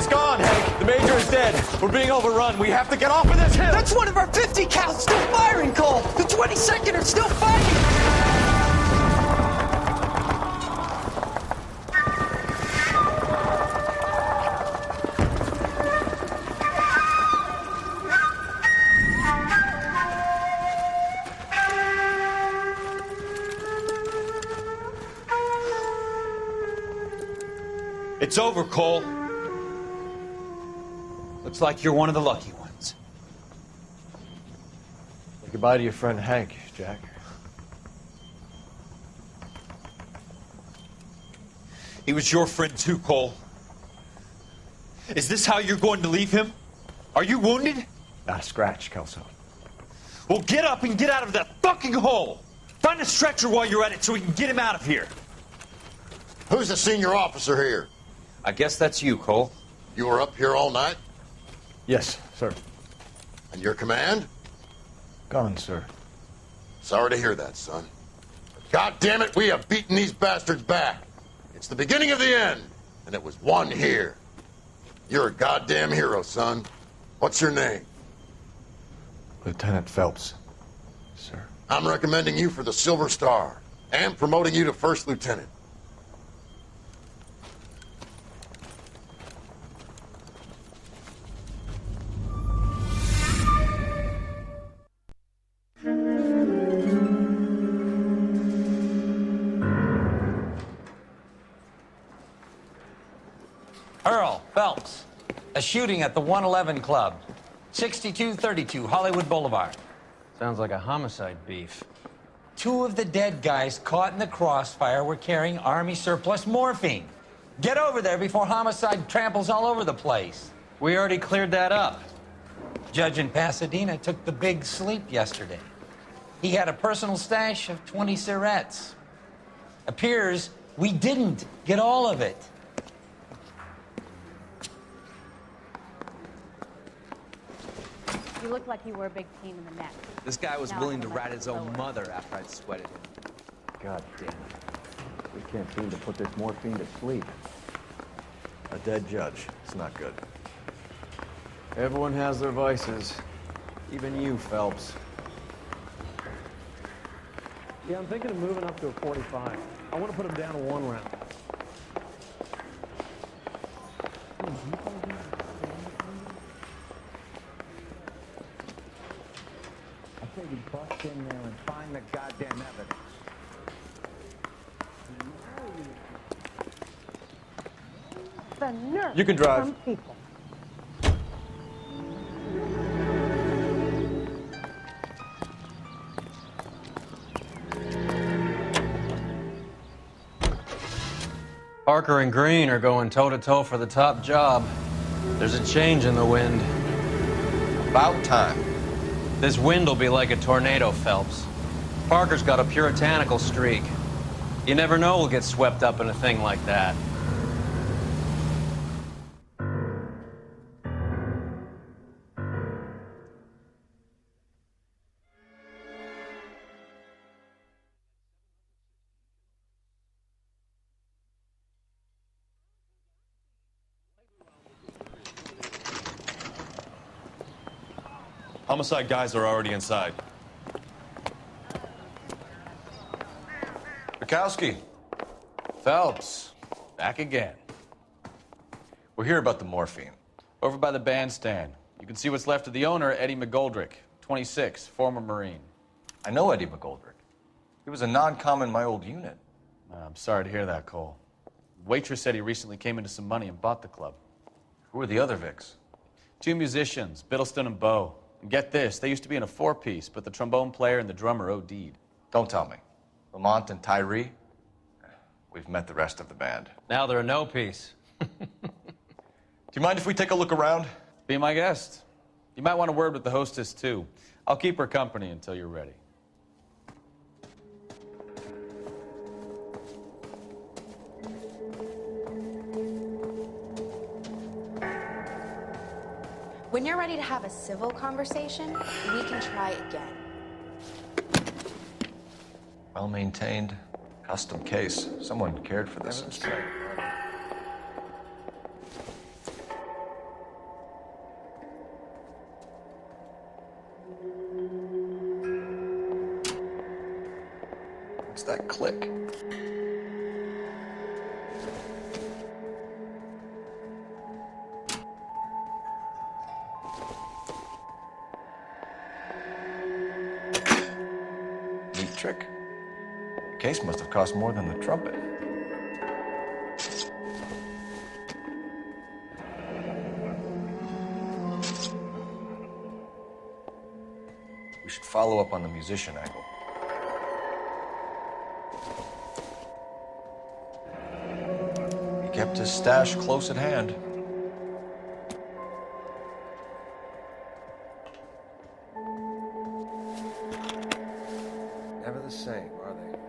He's gone, Hank. The Major is dead. We're being overrun. We have to get off of this hill. That's one of our 50 cals still firing, Cole. The 22nd are still fighting. It's over, Cole. Looks like you're one of the lucky ones. Say goodbye to your friend Hank, Jack. He was your friend too, Cole. Is this how you're going to leave him? Are you wounded? Scratch, Caso. Well, get up and get out of that fucking hole. Find a stretcher while you're at it so we can get him out of here. Who's the senior officer here? I guess that's you, Cole. You were up here all night? Yes, sir. And your command? Gone, sir. Sorry to hear that, son. But God damn it, we have beaten these bastards back. It's the beginning of the end, and it was one here. You're a goddamn hero, son. What's your name? Lieutenant Phelps, sir. I'm recommending you for the Silver Star and promoting you to First Lieutenant. Phelps, a shooting at the 111 Club, 6232 Hollywood Boulevard. Sounds like a homicide beef. 2 of the dead guys caught in the crossfire were carrying Army surplus morphine. Get over there before homicide tramples all over the place. We already cleared that up. Judge in Pasadena took the big sleep yesterday. He had a personal stash of 20 cigarettes. Appears we didn't get all of it. You look like you were a big pain in the neck. This guy was Now willing I to have a rat his own lower. mother after I'd sweated him. God damn it. We can't seem to put this morphine to sleep. A dead judge. It's not good. Everyone has their vices. Even you, Phelps. Yeah, I'm thinking of moving up to a 45. I want to put him down to 1 round. I say we bust in there and find the goddamn evidence. The nerve You can drive. of some people. Parker and Green are going toe-to-toe for the top job. There's a change in the wind. About time. This wind will be like a tornado, Phelps. Parker's got a puritanical streak. You never know we'll get swept up in a thing like that. Homicide guys are already inside. Bukowski. Phelps, back again. We're here about the morphine. Over by the bandstand. You can see what's left of the owner, Eddie McGoldrick, 26, former Marine. I know Eddie McGoldrick. He was a non-com in my old unit. I'm sorry to hear that, Cole. Waitress said he recently came into some money and bought the club. Who are the other Vics? 2 musicians, Biddleston and Bowe. And get this, they used to be in a 4-piece, but the trombone player and the drummer OD'd. Don't tell me. Lamont and Tyree? We've met the rest of the band. Now they're a no-piece. Do you mind if we take a look around? Be my guest. You might want a word with the hostess, too. I'll keep her company until you're ready. When you're ready to have a civil conversation, we can try again. Well-maintained, custom case. Someone cared for this instrument. What's that click? Neat trick. The case must have cost more than the trumpet. We should follow up on the musician angle. He kept his stash close at hand. Never the same, are they?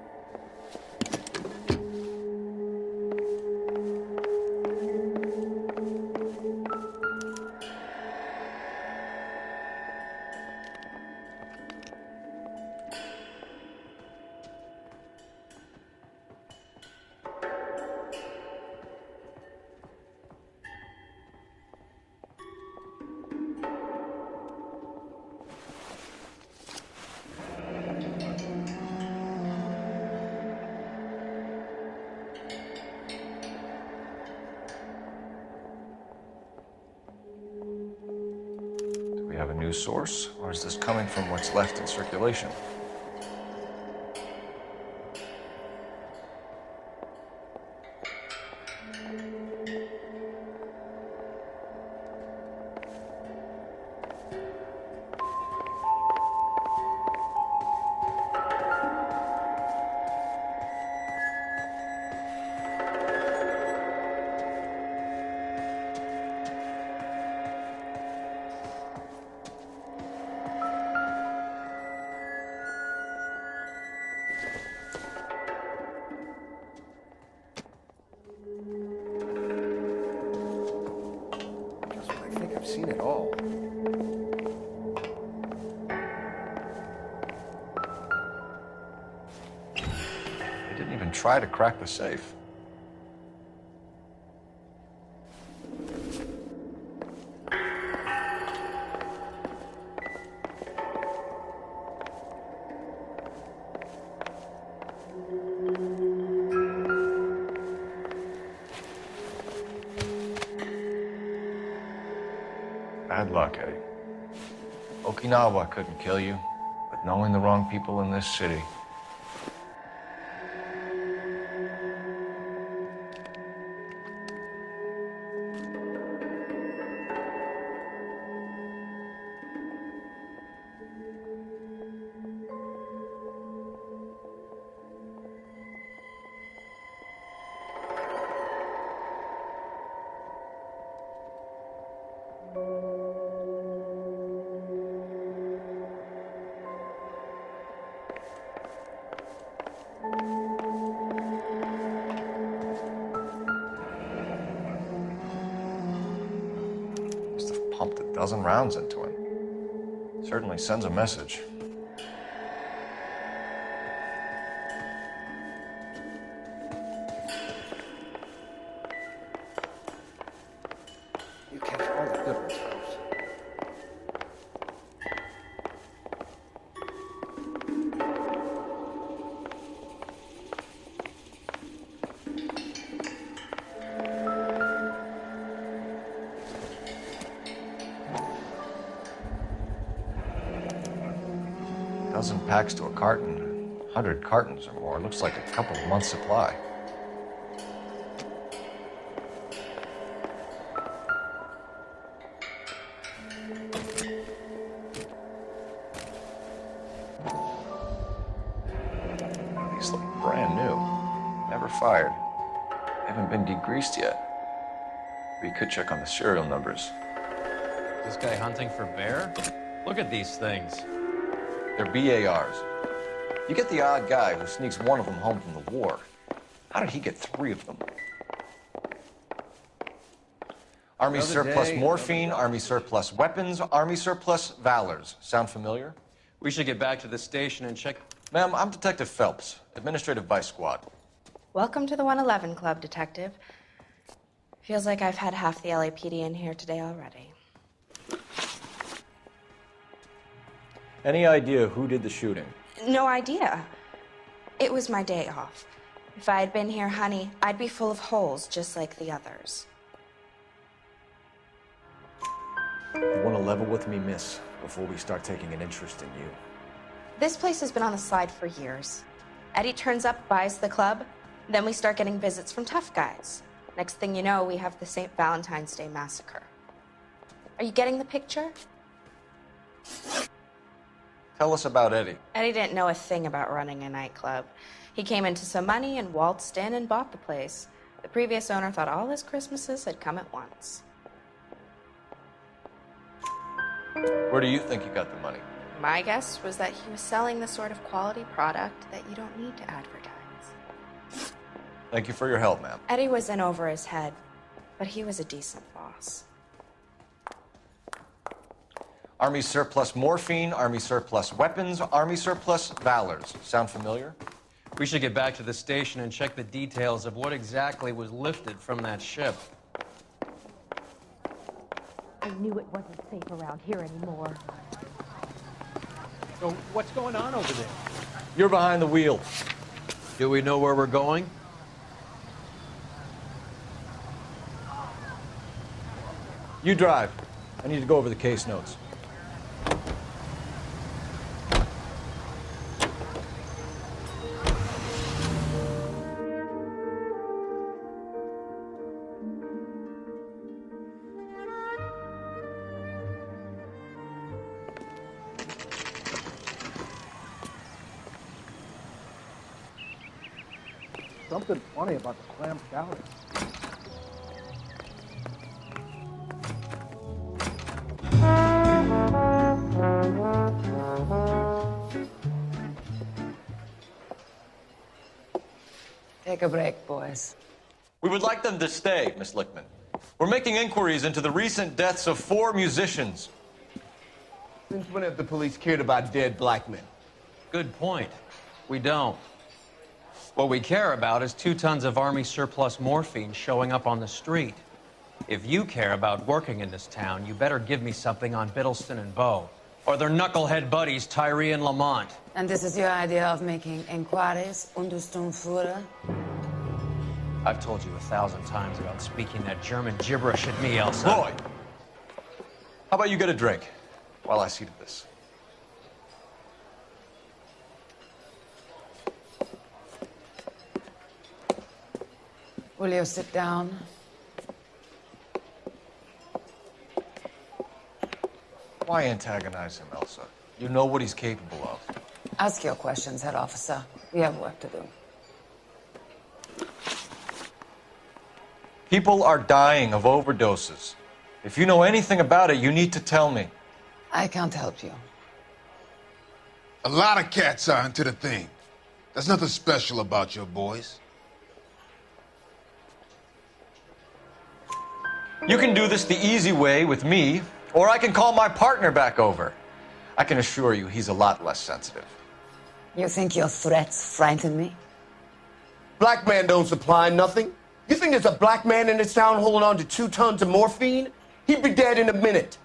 Do we have a new source, or is this coming from what's left in circulation? I think I've seen it all. They didn't even try to crack the safe. Bad luck, eh? Okinawa couldn't kill you, but knowing the wrong people in this city. Must have pumped a dozen rounds into him. Certainly sends a message. You catch all the good ones, folks. Dozen packs to a carton, 100 cartons or more. Looks like a couple of months' supply. These look brand new. Never fired. Haven't been degreased yet. We could check on the serial numbers. This guy hunting for bear? Look at these things. They're BARs. You get the odd guy who sneaks one of them home from the war. How did he get 3 of them? Army Another surplus day, morphine, Army surplus weapons, Army surplus valors. Sound familiar? We should get back to the station and check. Ma'am, I'm Detective Phelps, Administrative Vice Squad. Welcome to the 111 Club, Detective. Feels like I've had half the LAPD in here today already. Any idea who did the shooting? No idea. It was my day off. If I had been here, honey, I'd be full of holes just like the others. You want to level with me, miss, before we start taking an interest in you? This place has been on the slide for years. Eddie turns up, buys the club, then we start getting visits from tough guys. Next thing you know, we have the St. Valentine's Day massacre. Are you getting the picture? Tell us about Eddie. Eddie didn't know a thing about running a nightclub. He came into some money and waltzed in and bought the place. The previous owner thought all his Christmases had come at once. Where do you think you got the money? My guess was that he was selling the sort of quality product that you don't need to advertise. Thank you for your help, ma'am. Eddie was in over his head, but he was a decent boss. Army surplus morphine, Army surplus weapons, Army surplus valors. Sound familiar? We should get back to the station and check the details of what exactly was lifted from that ship. I knew it wasn't safe around here anymore. So what's going on over there? You're behind the wheel. Do we know where we're going? You drive. I need to go over the case notes. Something funny about the clam chowder. Take a break, boys. We would like them to stay, Miss Lickman. We're making inquiries into the recent deaths of 4 musicians. Since when have the police cared about dead black men? Good point. We don't. What we care about is 2 tons of Army surplus morphine showing up on the street. If you care about working in this town, you better give me something on Biddleston and Bow, or their knucklehead buddies Tyree and Lamont. And this is your idea of making inquiries, Untersturmführer? I've told you 1,000 times about speaking that German gibberish at me, Elsa. Roy! How about you get a drink while I see to this? Will you sit down? Why antagonize him, Elsa? You know what he's capable of. Ask your questions, head officer. We have work to do. People are dying of overdoses. If you know anything about it, you need to tell me. I can't help you. A lot of cats are into the thing. There's nothing special about your boys. You can do this the easy way with me, or I can call my partner back over. I can assure you he's a lot less sensitive. You think your threats frighten me? Black man don't supply nothing. You think there's a black man in this town holding on to 2 tons of morphine? He'd be dead in a minute.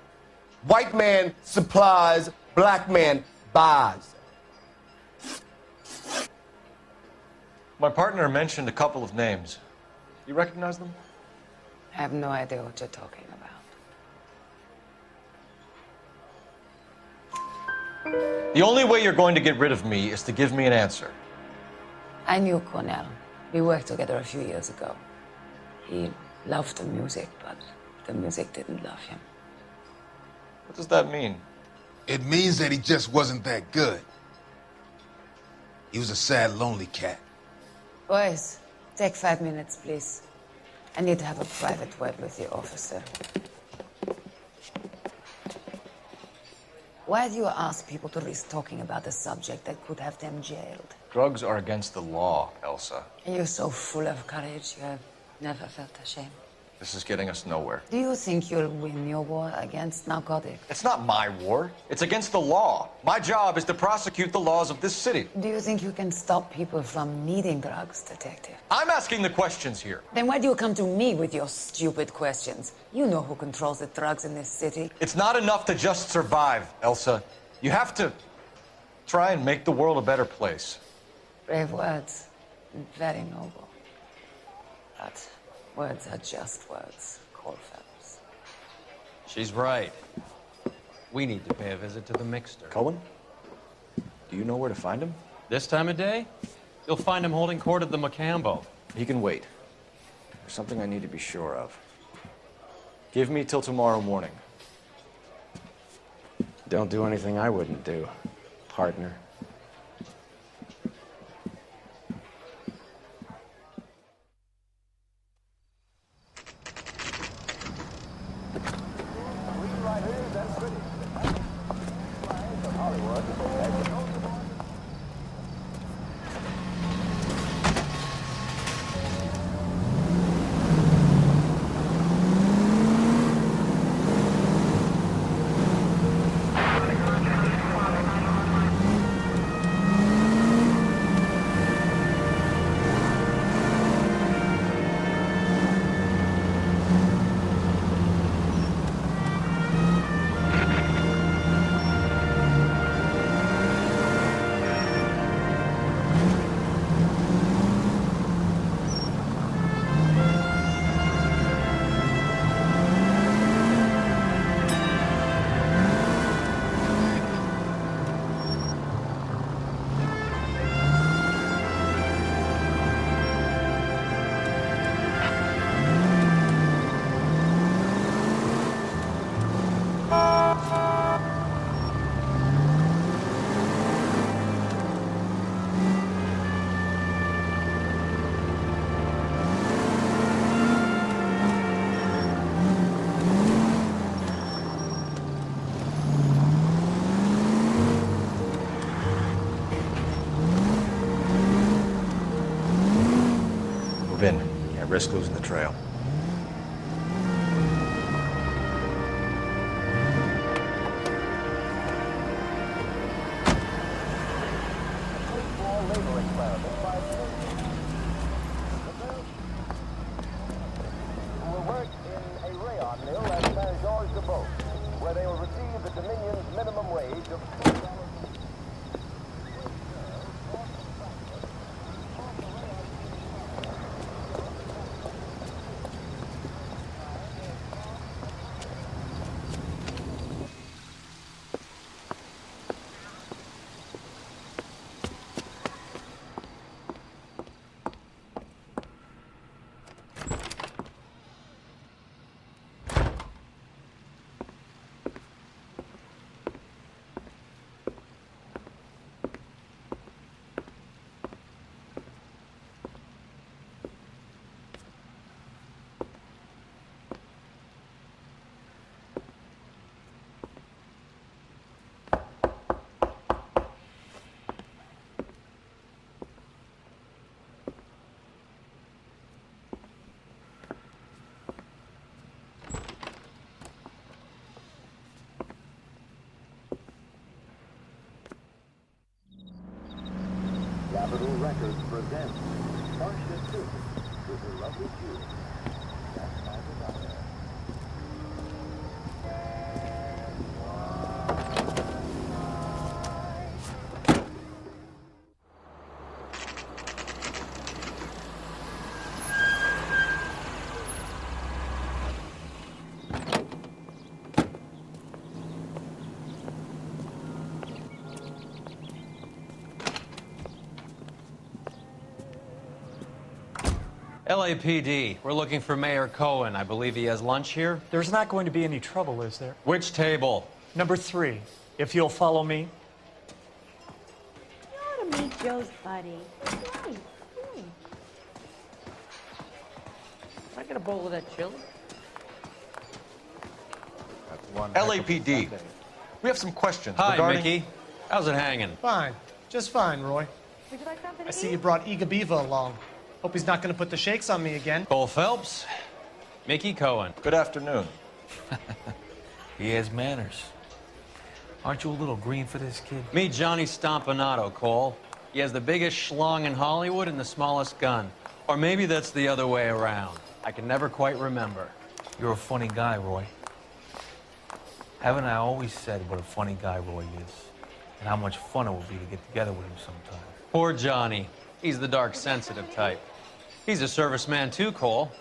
White man supplies, black man buys. My partner mentioned a couple of names. You recognize them? I have no idea what you're talking about. The only way you're going to get rid of me is to give me an answer. I knew Cornell. We worked together a few years ago. He loved the music, but the music didn't love him. What does that mean? It means that he just wasn't that good. He was a sad, lonely cat. Boys, take 5 minutes, please. I need to have a private word with the officer. Why do you ask people to risk talking about a subject that could have them jailed? Drugs are against the law, Elsa. And you're so full of courage, you have never felt ashamed. This is getting us nowhere. Do you think you'll win your war against narcotics? It's not my war. It's against the law. My job is to prosecute the laws of this city. Do you think you can stop people from needing drugs, detective? I'm asking the questions here. Then why do you come to me with your stupid questions? You know who controls the drugs in this city. It's not enough to just survive, Elsa. You have to try and make the world a better place. Brave words, and very noble. But words are just words, Cole Phelps. She's right. We need to pay a visit to the mixer. Cohen? Do you know where to find him? This time of day, you'll find him holding court at the Macambo. He can wait. There's something I need to be sure of. Give me till tomorrow morning. Don't do anything I wouldn't do, partner. Move in. Can't risk losing the trail. Capitol Records presents Starship 2 with the lovely Jew. That's my desire. LAPD, we're looking for Mayor Cohen. I believe he has lunch here. There's not going to be any trouble, is there? Which table? Number 3, if you'll follow me. You ought to meet Joe's buddy. Nice. Can I get a bowl of that chili? LAPD. We have some questions Hi, regarding... Mickey. How's it hanging? Fine. Just fine, Roy. Would you like something to I see eat? you brought Igabiva along. Hope he's not going to put the shakes on me again. Cole Phelps, Mickey Cohen. Good afternoon. He has manners. Aren't you a little green for this kid? Meet Johnny Stompanato, Cole. He has the biggest schlong in Hollywood and the smallest gun. Or maybe that's the other way around. I can never quite remember. You're a funny guy, Roy. Haven't I always said what a funny guy Roy is? And how much fun it would be to get together with him sometime? Poor Johnny. He's the dark, sensitive type. He's a serviceman too, Cole.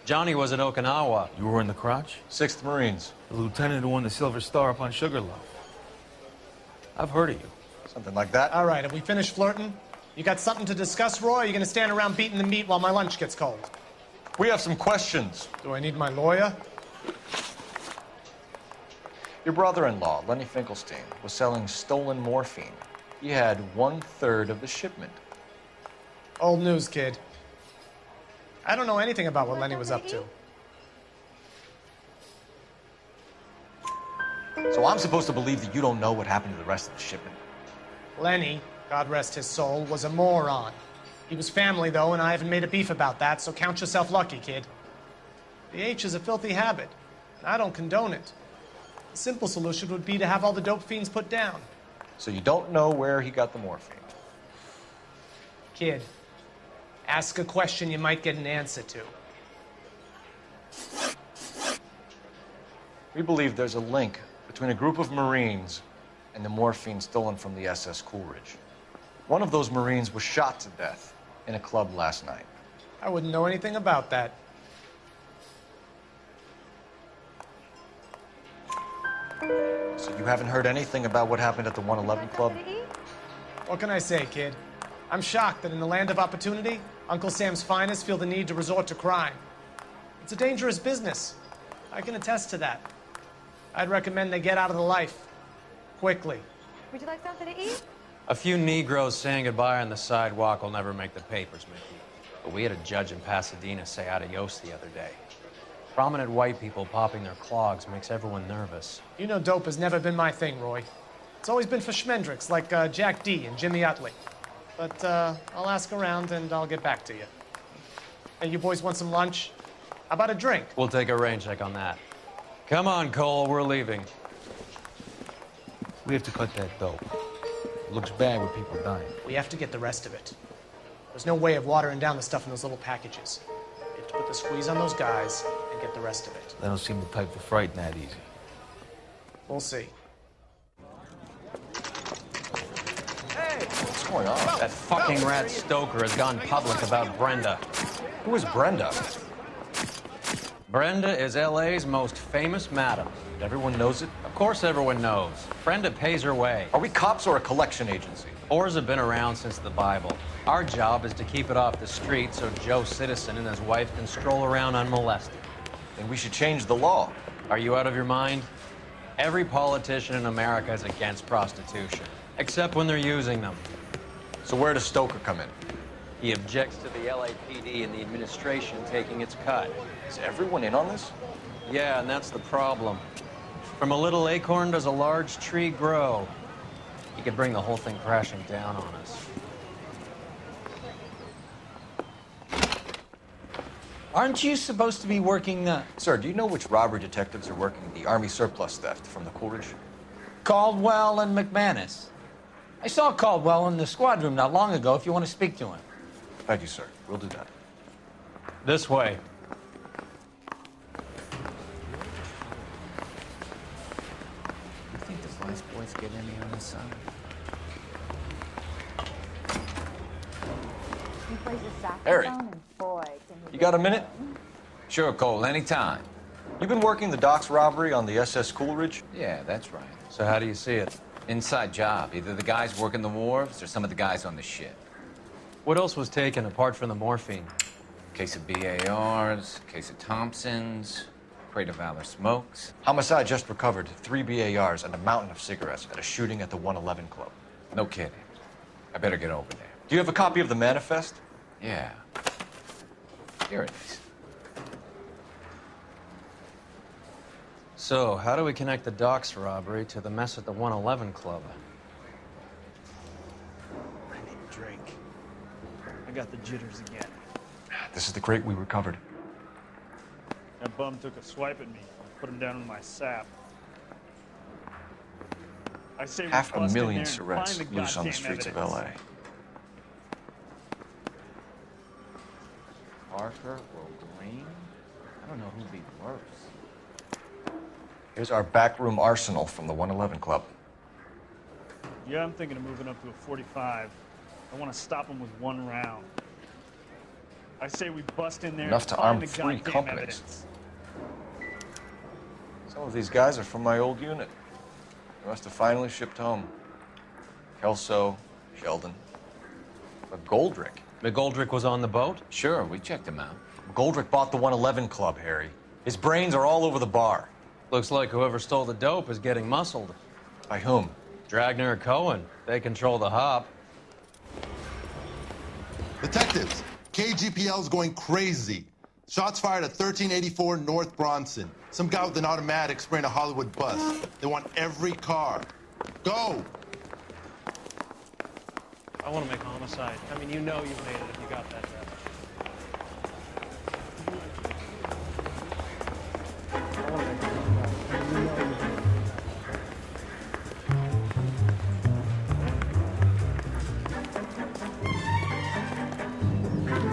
Johnny was at Okinawa. You were in the crotch? 6th Marines. The lieutenant who won the Silver Star up on Sugarloaf. I've heard of you. Something like that. All right, have we finished flirting? You got something to discuss, Roy, or are you gonna stand around beating the meat while my lunch gets cold? We have some questions. Do I need my lawyer? Your brother-in-law, Lenny Finkelstein, was selling stolen morphine. He had 1/3 of the shipment. Old news, kid. I don't know anything about what Lenny was up to. So I'm supposed to believe that you don't know what happened to the rest of the shipment? Lenny, God rest his soul, was a moron. He was family, though, and I haven't made a beef about that, so count yourself lucky, kid. The H is a filthy habit, and I don't condone it. The simple solution would be to have all the dope fiends put down. So you don't know where he got the morphine? Kid, ask a question you might get an answer to. We believe there's a link between a group of Marines and the morphine stolen from the SS Coolidge. One of those Marines was shot to death in a club last night. I wouldn't know anything about that. So you haven't heard anything about what happened at the 111 Club? What can I say, kid? I'm shocked that in the land of opportunity, Uncle Sam's finest feel the need to resort to crime. It's a dangerous business. I can attest to that. I'd recommend they get out of the life. Quickly. Would you like something to eat? A few Negroes saying goodbye on the sidewalk will never make the papers, Mickey. But we had a judge in Pasadena say adios the other day. Prominent white people popping their clogs makes everyone nervous. You know dope has never been my thing, Roy. It's always been for schmendricks like Jack D. and Jimmy Utley. But I'll ask around and I'll get back to you. Hey, you boys want some lunch? How about a drink? We'll take a rain check on that. Come on, Cole, we're leaving. We have to cut that dope. It looks bad with people dying. We have to get the rest of it. There's no way of watering down the stuff in those little packages. We have to put the squeeze on those guys and get the rest of it. They don't seem the type to frighten that easy. We'll see. What's going on? That fucking rat Stoker has gone public about Brenda. Who is Brenda? Brenda is LA's most famous madam. Everyone knows it? Of course everyone knows. Brenda pays her way. Are we cops or a collection agency? Whores have been around since the Bible. Our job is to keep it off the street so Joe Citizen and his wife can stroll around unmolested. Then we should change the law. Are you out of your mind? Every politician in America is against prostitution, except when they're using them. So where does Stoker come in? He objects to the LAPD and the administration taking its cut. Is everyone in on this? Yeah, and that's the problem. From a little acorn does a large tree grow. He could bring the whole thing crashing down on us. Aren't you supposed to be working the... Sir, do you know which robbery detectives are working the Army surplus theft from the Coolidge? Caldwell and McManus? I saw Caldwell in the squad room not long ago if you want to speak to him. Thank you, sir. We'll do that. This way. You think the vice boys get any on this side? He plays the Harry, saxophone and boy, can he you got a minute? Sure, Cole, anytime. You've been working the docks robbery on the SS Coolidge? Yeah, that's right. So how do you see it? Inside job. Either the guys working the wharves or some of the guys on the ship. What else was taken apart from the morphine? Case of BARs, case of Thompsons, crate of Valor smokes. Homicide just recovered 3 BARs and a mountain of cigarettes at a shooting at the 111 Club. No kidding. I better get over there. Do you have a copy of the manifest? Yeah. Here it is. So, how do we connect the docks robbery to the mess at the 111 Club? I need a drink. I got the jitters again. This is the crate we recovered. That bum took a swipe at me. I put him down in my sap. I say we bust in there 500,000 and cigarettes find the loose on the goddamn streets of evidence. LA. Parker or Green? I don't know who'd be worse. Here's our backroom arsenal from the 111 Club. Yeah, I'm thinking of moving up to a 45. I want to stop them with one round. I say we bust in there Enough and to find arm the 3 goddamn companies. evidence. Some of these guys are from my old unit. They must have finally shipped home. Kelso, Sheldon. But Goldrick. McGoldrick was on the boat? Sure, we checked him out. Goldrick bought the 111 Club, Harry. His brains are all over the bar. Looks like whoever stole the dope is getting muscled. By whom? Dragner or Cohen. They control the hop. Detectives, KGPL's going crazy. Shots fired at 1384 North Bronson. Some guy with an automatic spraying a Hollywood bus. They want every car. Go! I want to make homicide. I mean, you know you made it if you got that job.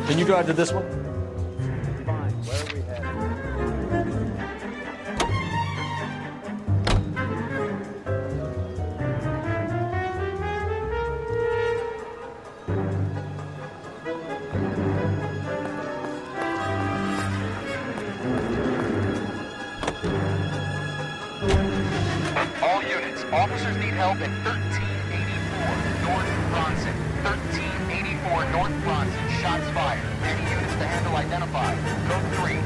Can you drive to this one? Fine. Where are we headed? All units, officers need help at 1384 North Bronson. 1384 North Bronson, shots fired. Any units to handle identified. Code 3.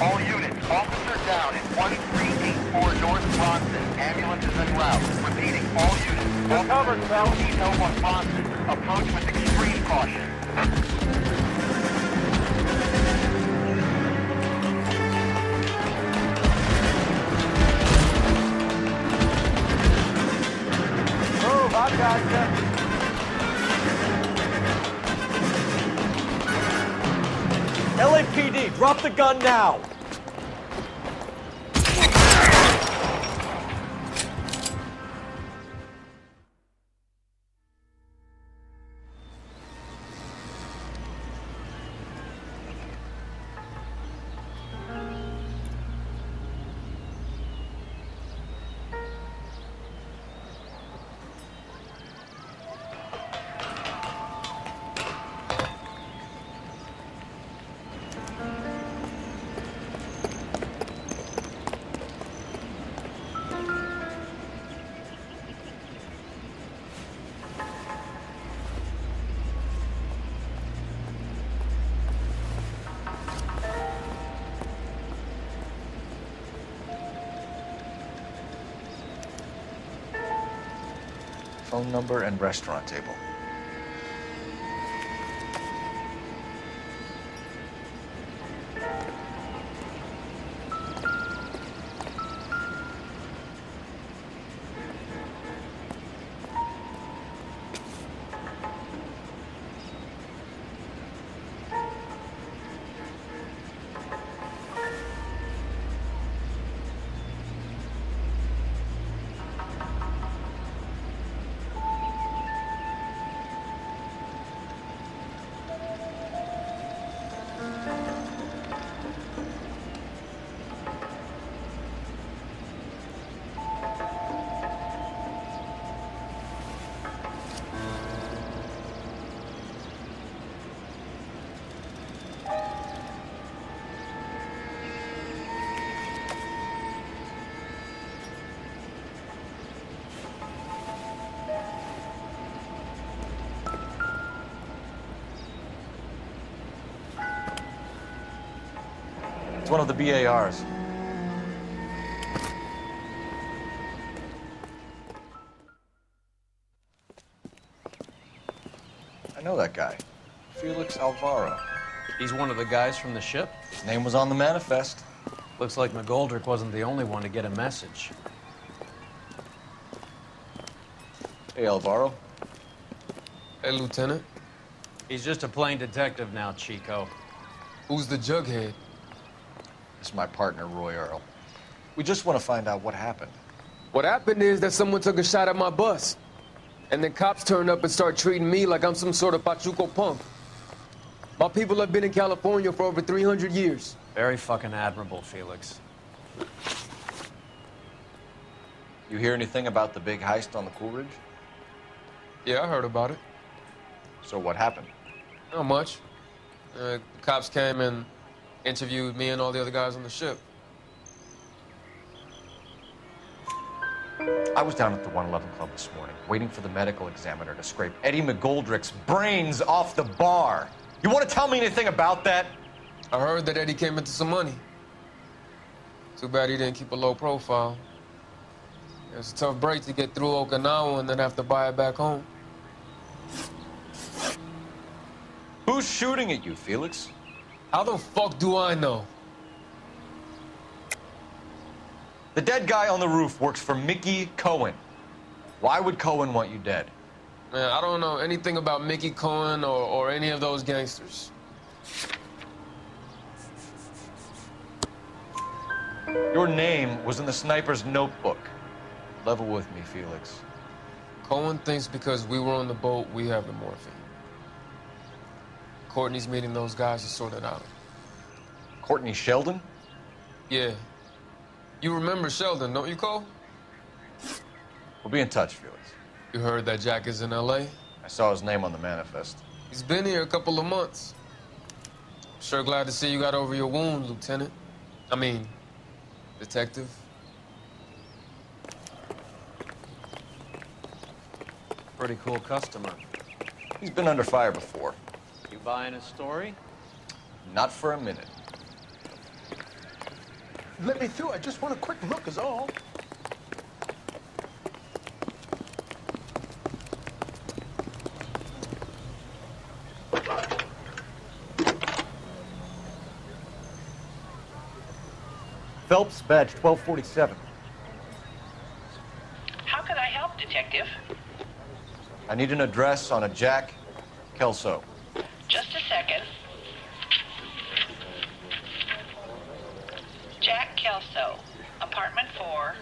All units, officer down at 1384 North Bronson. Ambulance is en route. Repeating, all units. You're covered, Bell. Need help on Bronson. Approach with extreme caution. Move, I gotcha. LAPD, drop the gun now! Phone number and restaurant table. It's one of the BARs. I know that guy. Felix Alvaro. He's one of the guys from the ship? His name was on the manifest. Looks like McGoldrick wasn't the only one to get a message. Hey, Alvaro. Hey, Lieutenant. He's just a plain detective now, Chico. Who's the jughead? This is my partner, Roy Earl. We just want to find out what happened. What happened is that someone took a shot at my bus. And then cops turned up and started treating me like I'm some sort of Pachuco punk. My people have been in California for over 300 years. Very fucking admirable, Felix. You hear anything about the big heist on the Coolidge? Yeah, I heard about it. So what happened? Not much. The cops came and interviewed me and all the other guys on the ship. I was down at the 111 Club this morning, waiting for the medical examiner to scrape Eddie McGoldrick's brains off the bar. You want to tell me anything about that? I heard that Eddie came into some money. Too bad he didn't keep a low profile. It was a tough break to get through Okinawa and then have to buy it back home. Who's shooting at you, Felix? How the fuck do I know? The dead guy on the roof works for Mickey Cohen. Why would Cohen want you dead? Man, I don't know anything about Mickey Cohen or any of those gangsters. Your name was in the sniper's notebook. Level with me, Felix. Cohen thinks because we were on the boat, we have the morphine. Courtney's meeting those guys to sort it out. Courtney Sheldon? Yeah. You remember Sheldon, don't you, Cole? We'll be in touch, Felix. You heard that Jack is in L.A.? I saw his name on the manifest. He's been here a couple of months. Sure glad to see you got over your wound, Lieutenant. I mean, Detective. Pretty cool customer. He's been under fire before. You buying his story? Not for a minute. Let me through. I just want a quick look is all. Phelps, badge 1247. How can I help, Detective? I need an address on a Jack Kelso. Just a second. Jack Kelso, apartment 4,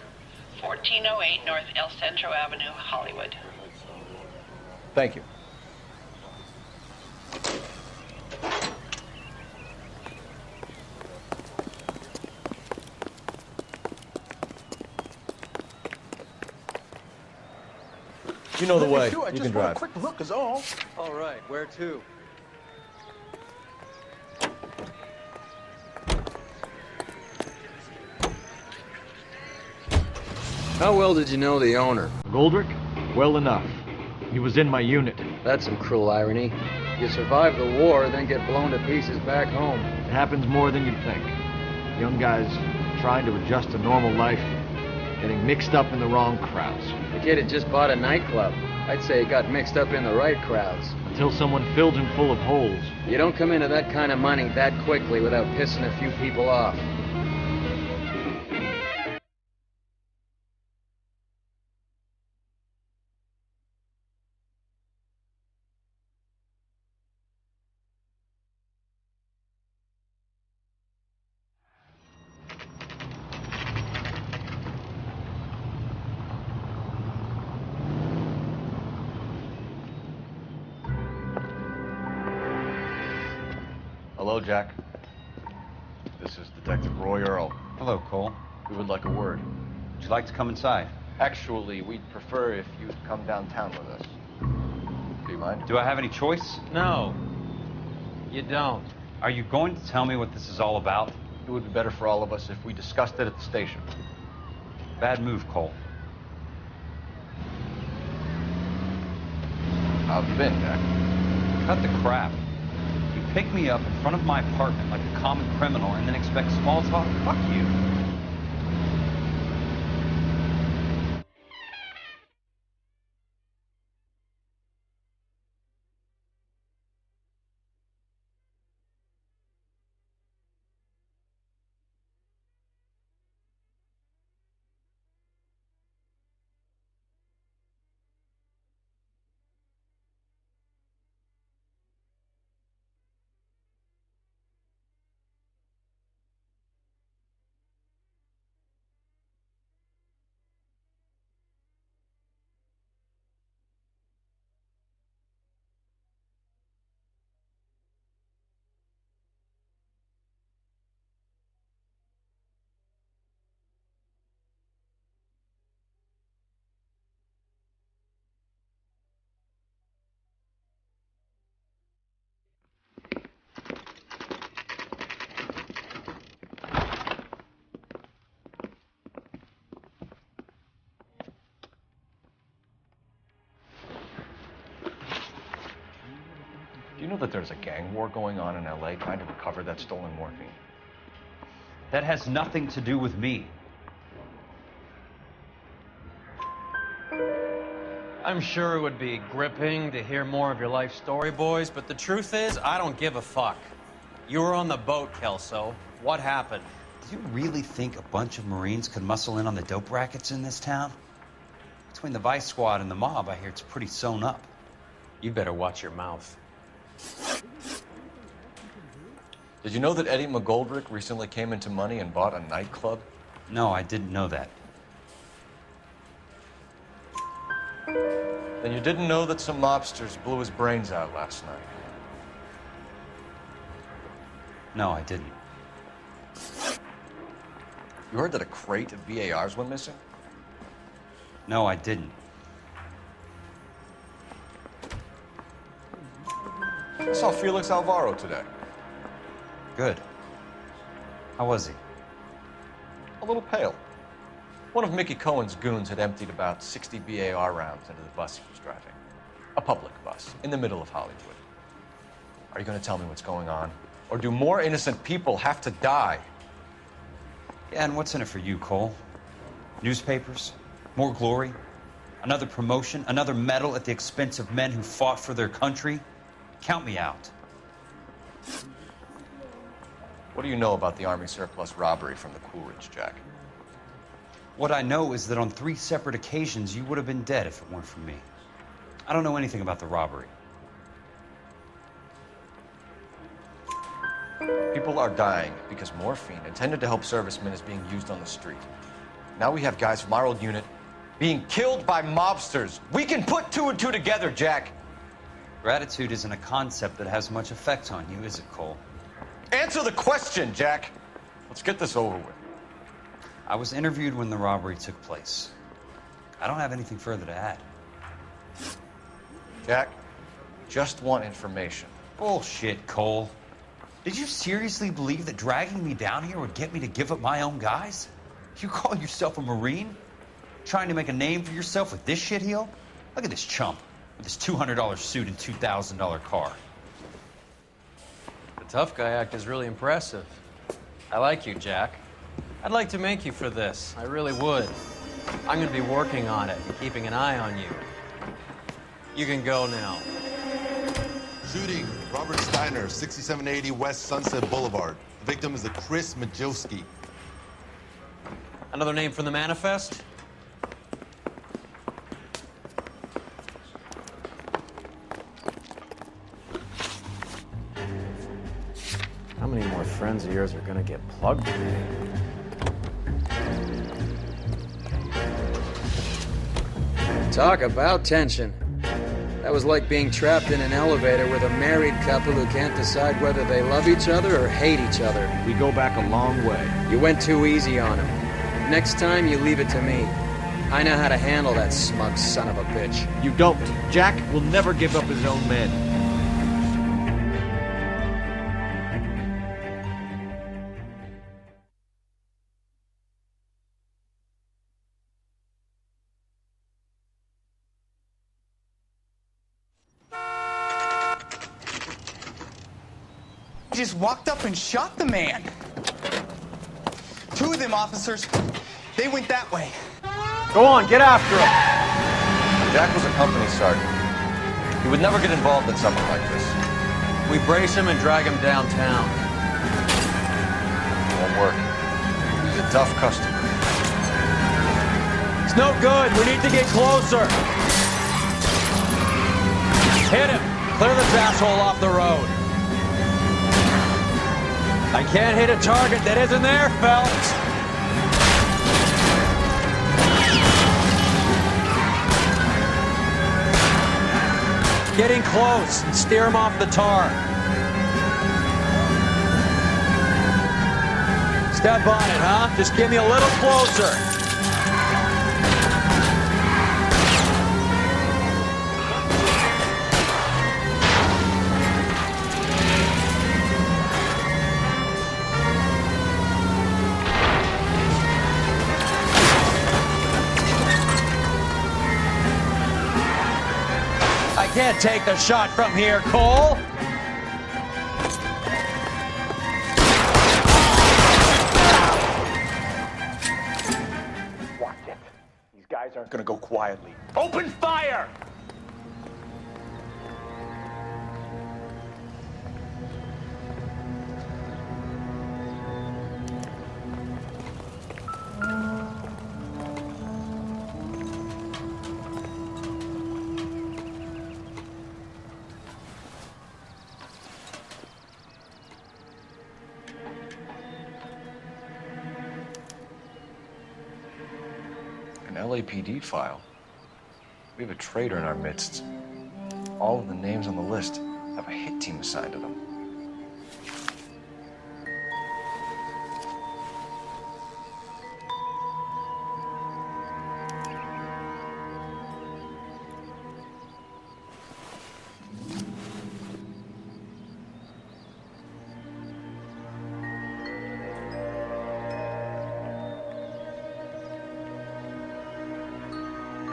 1408 North El Centro Avenue, Hollywood. Thank you. You know the way. I You can just want drive. a quick look is all. All right, where to? How well did you know the owner? Goldrick? Well enough. He was in my unit. That's some cruel irony. You survive the war, then get blown to pieces back home. It happens more than you'd think. Young guys trying to adjust to normal life, getting mixed up in the wrong crowds. The kid had just bought a nightclub. I'd say he got mixed up in the right crowds. Until someone filled him full of holes. You don't come into that kind of money that quickly without pissing a few people off. Hello, Jack. This is Detective Roy Earl. Hello, Cole. We would like a word. Would you like to come inside? Actually, we'd prefer if you'd come downtown with us. Do you mind? Do I have any choice? No, you don't. Are you going to tell me what this is all about? It would be better for all of us if we discussed it at the station. Bad move, Cole. How have you been, Jack? Cut the crap. You Pick me up in front of my apartment like a common criminal and then expect small talk? Fuck you. Do you know that there's a gang war going on in LA trying to recover that stolen morphine? That has nothing to do with me. I'm sure it would be gripping to hear more of your life story, boys, but the truth is, I don't give a fuck. You were on the boat, Kelso. What happened? Do you really think a bunch of Marines could muscle in on the dope rackets in this town? Between the Vice Squad and the mob, I hear it's pretty sewn up. You better watch your mouth. Did you know that Eddie McGoldrick recently came into money and bought a nightclub? No, I didn't know that. Then you didn't know that some mobsters blew his brains out last night? No, I didn't. You heard that a crate of BARs went missing? No, I didn't. I saw Felix Alvaro today. Good. How was he? A little pale. One of Mickey Cohen's goons had emptied about 60 BAR rounds into the bus he was driving. A public bus, in the middle of Hollywood. Are you going to tell me what's going on? Or do more innocent people have to die? Yeah, and what's in it for you, Cole? Newspapers? More glory? Another promotion? Another medal at the expense of men who fought for their country? Count me out. What do you know about the Army surplus robbery from the Coolidge, Jack? What I know is that on 3 separate occasions, you would have been dead if it weren't for me. I don't know anything about the robbery. People are dying because morphine intended to help servicemen is being used on the street. Now we have guys from our old unit being killed by mobsters. We can put 2 and 2 together, Jack. Gratitude isn't a concept that has much effect on you, is it, Cole? Answer the question, Jack. Let's get this over with. I was interviewed when the robbery took place. I don't have anything further to add. Jack, just want information. Bullshit, Cole. Did you seriously believe that dragging me down here would get me to give up my own guys? You call yourself a Marine? Trying to make a name for yourself with this shitheel? Look at this chump with his $200 suit and $2,000 car. The tough guy act is really impressive. I like you, Jack. I'd like to make you for this. I really would. I'm going to be working on it and keeping an eye on you. You can go now. Shooting, Robert Steiner, 6780 West Sunset Boulevard. The victim is a Chris Majowski. Another name from the manifest? How many more friends of yours are gonna get plugged today? Talk about tension. That was like being trapped in an elevator with a married couple who can't decide whether they love each other or hate each other. We go back a long way. You went too easy on him. Next time, you leave it to me. I know how to handle that smug son of a bitch. You don't. Jack will never give up his own men. He just walked up and shot the man. Two of them officers, they went that way. Go on, get after him. Jack was a company sergeant. He would never get involved in something like this. We brace him and drag him downtown. Won't work. He's a tough customer. It's no good. We need to get closer. Hit him. Clear this asshole off the road. I can't hit a target that isn't there, Phelps. Getting close and steer him off the tar. Step on it, huh? Just give me a little closer. I can't take the shot from here, Cole. Watch it. These guys aren't gonna go quietly. Open fire! An LAPD file. We have a traitor in our midst. All of the names on the list have a hit team assigned to them.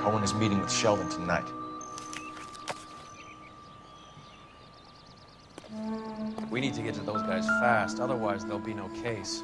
Cohen is meeting with Sheldon tonight. We need to get to those guys fast, otherwise there'll be no case.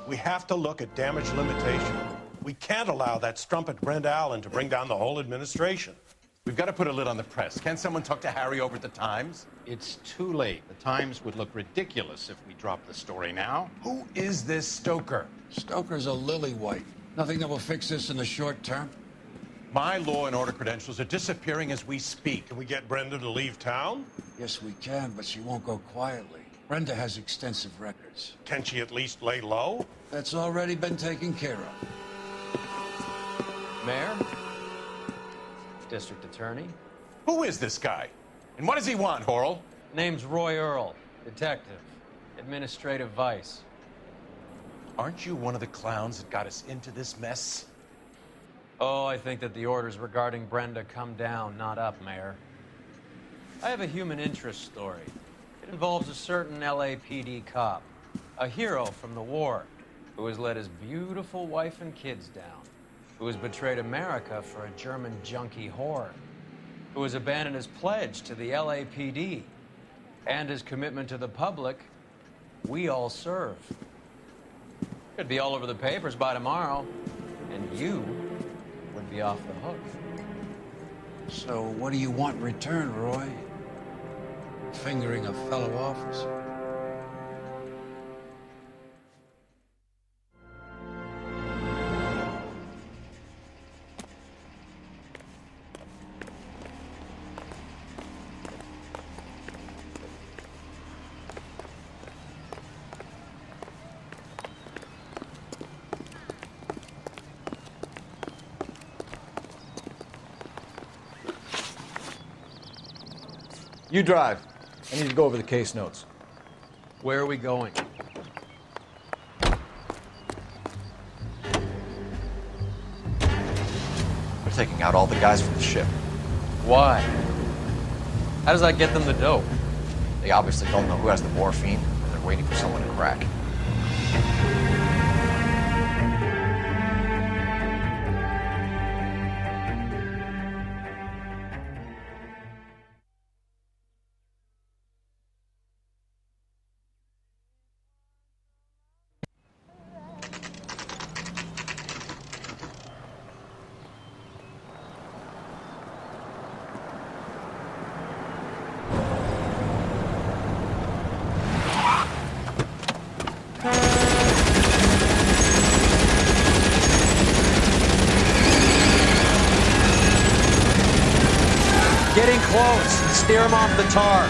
We have to look at damage limitation. We can't allow that strumpet Brent Allen to bring down the whole administration. We've got to put a lid on the press. Can someone talk to Harry over at the Times? It's too late. The Times would look ridiculous if we dropped the story now. Who is this Stoker? Stoker's a lily-white. Nothing that will fix this in the short term. My law and order credentials are disappearing as we speak. Can we get Brenda to leave town? Yes, we can, but she won't go quietly. Brenda has extensive records. Can she at least lay low? That's already been taken care of. Mayor? District Attorney? Who is this guy? And what does he want, Horrell? Name's Roy Earl, detective, administrative vice. Aren't you one of the clowns that got us into this mess? Oh, I think that the orders regarding Brenda come down, not up, Mayor. I have a human interest story. It involves a certain LAPD cop, a hero from the war, who has let his beautiful wife and kids down, who has betrayed America for a German junkie whore, who has abandoned his pledge to the LAPD and his commitment to the public. We all serve. Could be all over the papers by tomorrow, and you would be off the hook. So what do you want in return, Roy? Fingering a fellow officer. You drive. I need to go over the case notes. Where are we going? We're taking out all the guys from the ship. Why? How does that get them the dope? They obviously don't know who has the morphine, and they're waiting for someone to crack. Getting close. Steer him off the tar.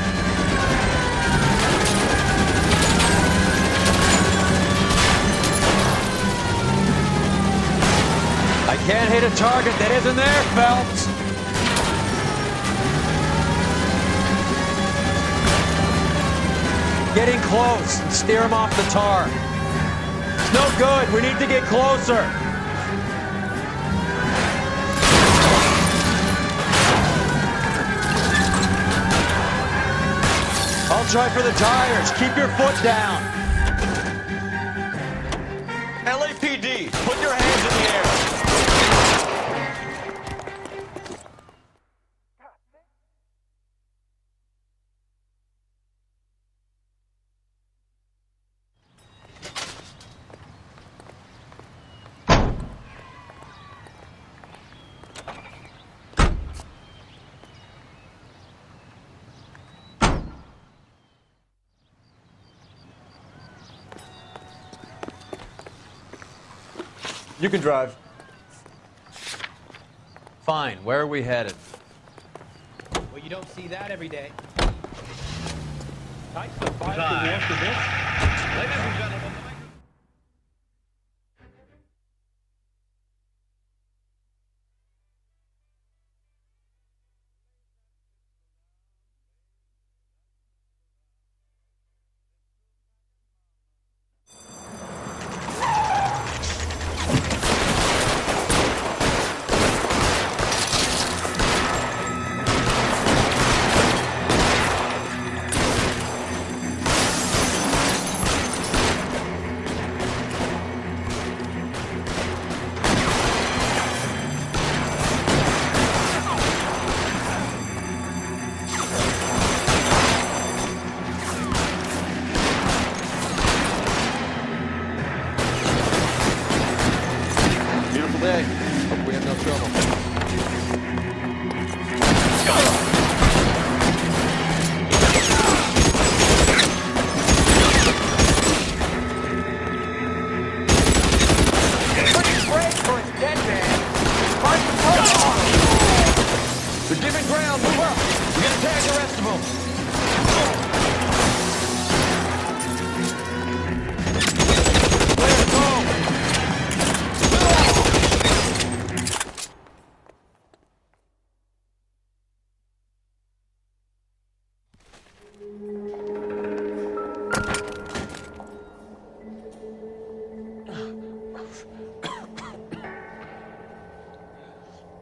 I can't hit a target that isn't there, Phelps. Getting close. Steer him off the tar. It's no good. We need to get closer. I'll try for the tires. Keep your foot down. LAPD, put your hands in the air. You can drive. Fine. Where are we headed? Well, you don't see that every day. Ladies and gentlemen.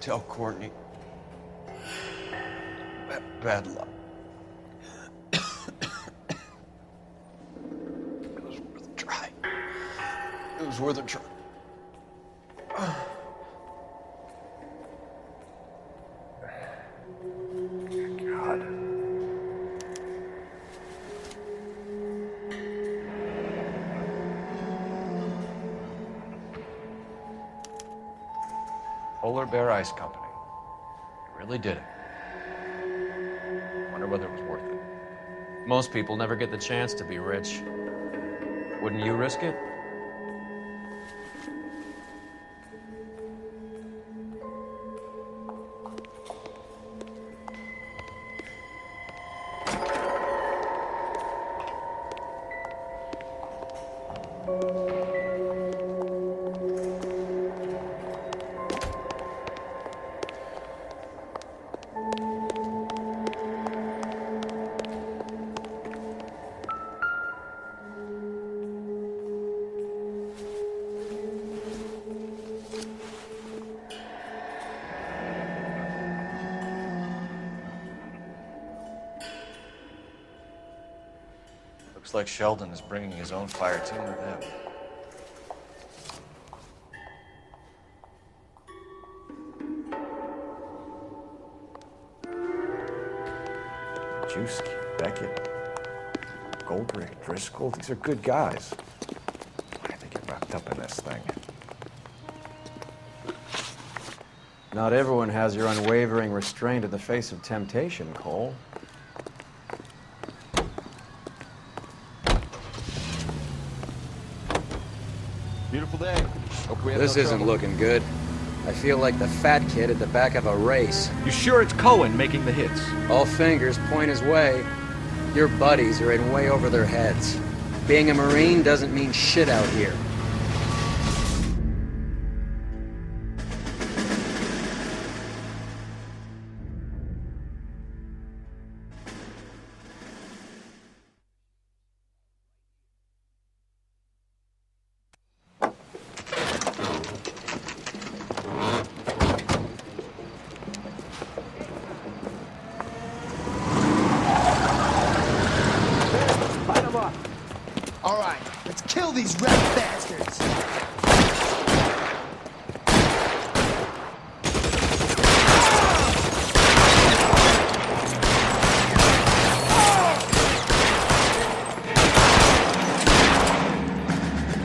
Tell Courtney. Bad luck. It was worth a try. It was worth a try. God. Polar Bear Ice Company. You really did it. Wonder whether it was worth it. Most people never get the chance to be rich. Wouldn't you risk it? Looks like Sheldon is bringing his own fire team with him. Juski, Beckett, Goldrick, Driscoll, these are good guys. Why did they get wrapped up in this thing? Not everyone has your unwavering restraint in the face of temptation, Cole. Beautiful day. Hope we have This no isn't trouble. looking good. I feel like the fat kid at the back of a race. You sure it's Cohen making the hits? All fingers point his way. Your buddies are in way over their heads. Being a Marine doesn't mean shit out here. All right, let's kill these rat bastards.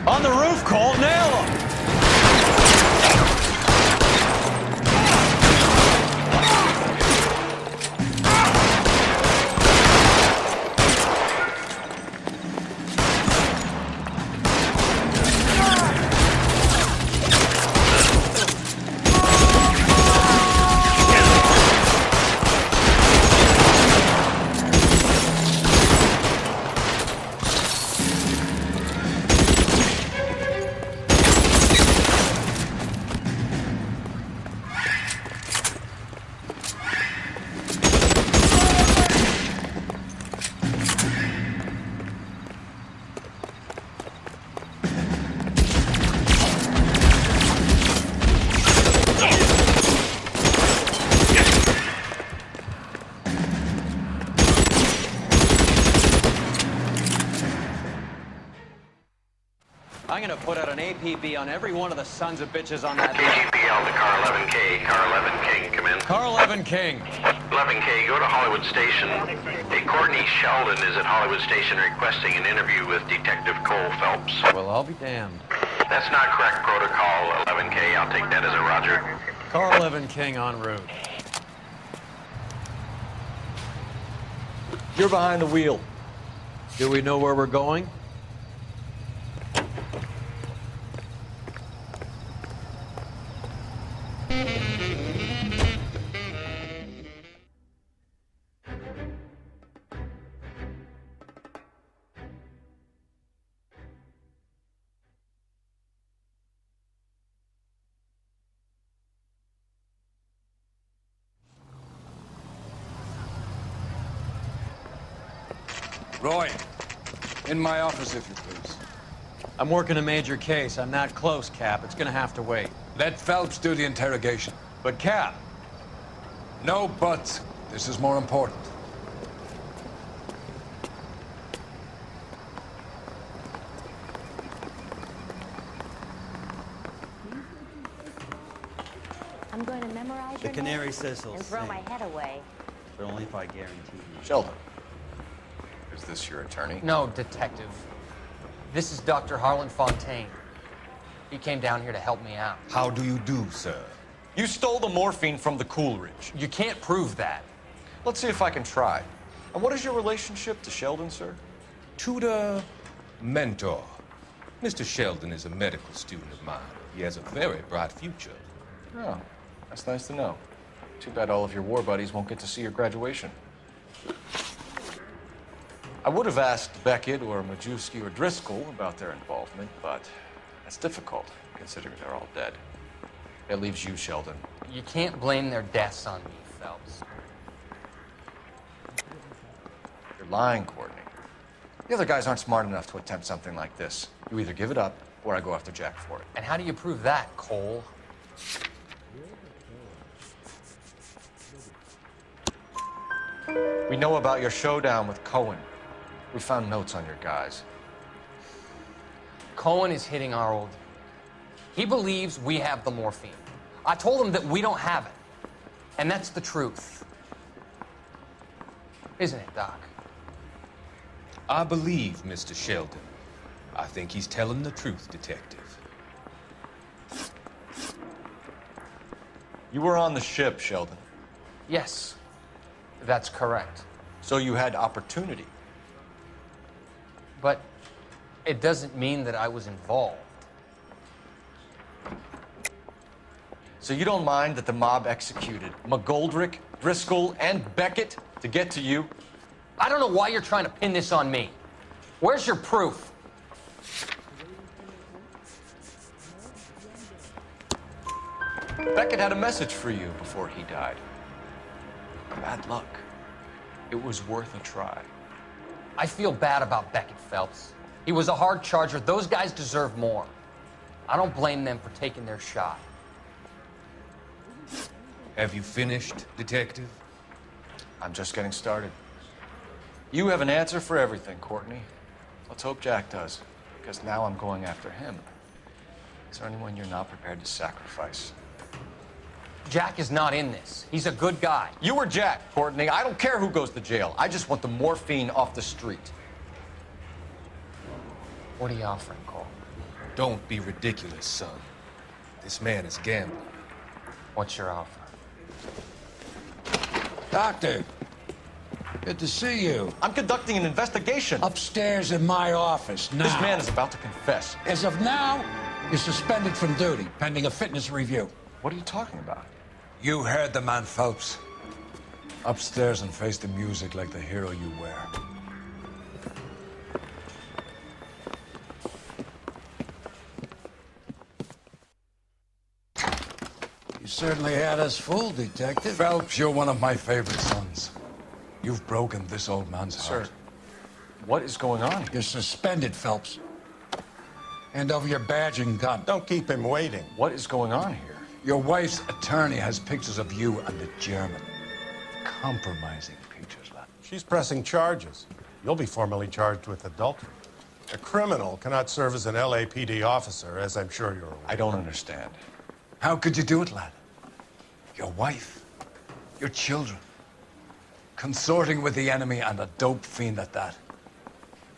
On the roof, Cole, nail him! I'm gonna put out an APB on every one of the sons of bitches on that list. GPL to car 11K. Car 11 King, come in. Car 11 King. 11K, go to Hollywood Station. Hey, Courtney Sheldon is at Hollywood Station requesting an interview with Detective Cole Phelps. Well, I'll be damned. That's not correct protocol, 11K. I'll take that as a roger. Car 11 King en route. You're behind the wheel. Do we know where we're going? Roy, in my office, if you please. I'm working a major case. I'm not close, Cap. It's gonna have to wait. Let Phelps do the interrogation. But, Cap. No buts. This is more important. I'm going to memorize The your canary name says he'll and throw sing. my head away. But only if I guarantee you. Sheldon, is this your attorney? No, detective. This is Dr. Harlan Fontaine. He came down here to help me out. How do you do, sir? You stole the morphine from the Coolidge. You can't prove that. Let's see if I can try. And what is your relationship to Sheldon, sir? Tutor, mentor. Mr. Sheldon is a medical student of mine. He has a very bright future. Oh, that's nice to know. Too bad all of your war buddies won't get to see your graduation. I would have asked Beckett or Majewski or Driscoll about their involvement, but that's difficult, considering they're all dead. That leaves you, Sheldon. You can't blame their deaths on me, Phelps. You're lying, Courtney. The other guys aren't smart enough to attempt something like this. You either give it up, or I go after Jack for it. And how do you prove that, Cole? We know about your showdown with Cohen. We found notes on your guys. Cohen is hitting our old. He believes we have the morphine. I told him that we don't have it. And that's the truth. Isn't it, Doc? I believe Mr. Sheldon. I think he's telling the truth, Detective. You were on the ship, Sheldon. Yes, that's correct. So you had opportunity. But it doesn't mean that I was involved. So you don't mind that the mob executed McGoldrick, Driscoll, and Beckett to get to you? I don't know why you're trying to pin this on me. Where's your proof? Beckett had a message for you before he died. Bad luck. It was worth a try. I feel bad about Beckett, Phelps. He was a hard charger. Those guys deserve more. I don't blame them for taking their shot. Have you finished, Detective? I'm just getting started. You have an answer for everything, Courtney. Let's hope Jack does, because now I'm going after him. Is there anyone you're not prepared to sacrifice? Jack is not in this. He's a good guy. You were Jack, Courtney. I don't care who goes to jail. I just want the morphine off the street. What are you offering, Cole? Don't be ridiculous, son. This man is gambling. What's your offer? Doctor, good to see you. I'm conducting an investigation. Upstairs in my office now. This man is about to confess. As of now, you're suspended from duty, pending a fitness review. What are you talking about? You heard the man, Phelps. Upstairs and face the music like the hero you were. You certainly had us fooled, Detective. Phelps, you're one of my favorite sons. You've broken this old man's heart. Sir, what is going on here? You're suspended, Phelps. Hand over your badge and gun. Don't keep him waiting. What is going on here? Your wife's attorney has pictures of you and the German. Compromising pictures, lad. She's pressing charges. You'll be formally charged with adultery. A criminal cannot serve as an LAPD officer, as I'm sure you're aware. I don't understand. How could you do it, lad? Your wife, your children, consorting with the enemy and a dope fiend at that.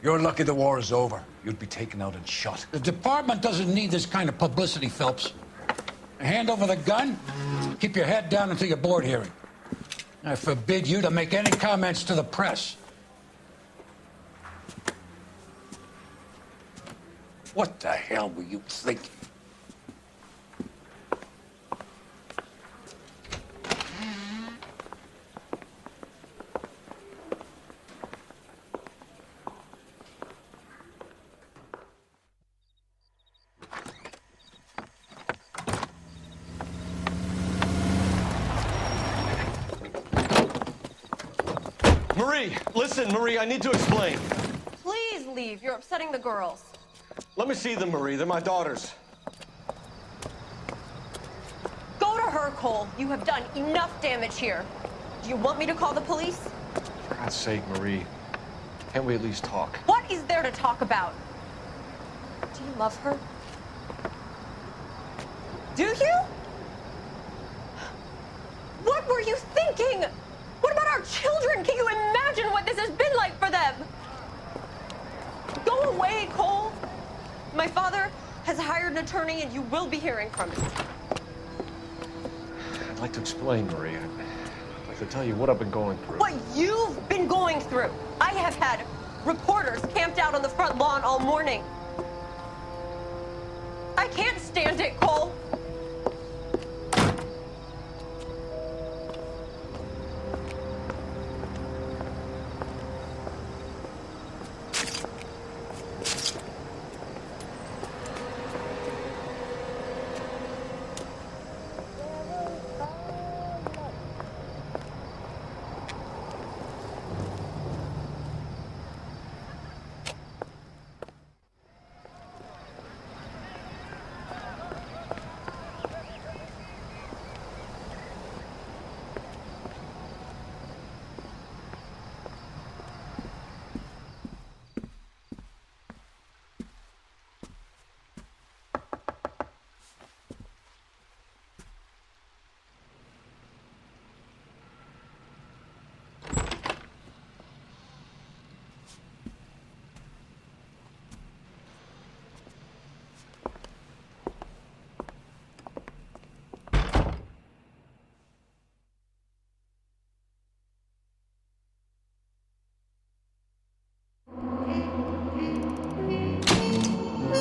You're lucky the war is over. You'd be taken out and shot. The department doesn't need this kind of publicity, Phelps. Hand over the gun, keep your head down until your board hearing. I forbid you to make any comments to the press. What the hell were you thinking? Marie, listen, Marie, I need to explain. Please leave. You're upsetting the girls. Let me see them, Marie. They're my daughters. Go to her, Cole. You have done enough damage here. Do you want me to call the police? For God's sake, Marie, can't we at least talk? What is there to talk about? Do you love her? Do you? What were you thinking? What about our children? Can you imagine what this has been like for them? Go away, Cole. My father has hired an attorney, and you will be hearing from him. I'd like to explain, Marie. I'd like to tell you what I've been going through. What you've been going through. I have had reporters camped out on the front lawn all morning. I can't stand it, Cole.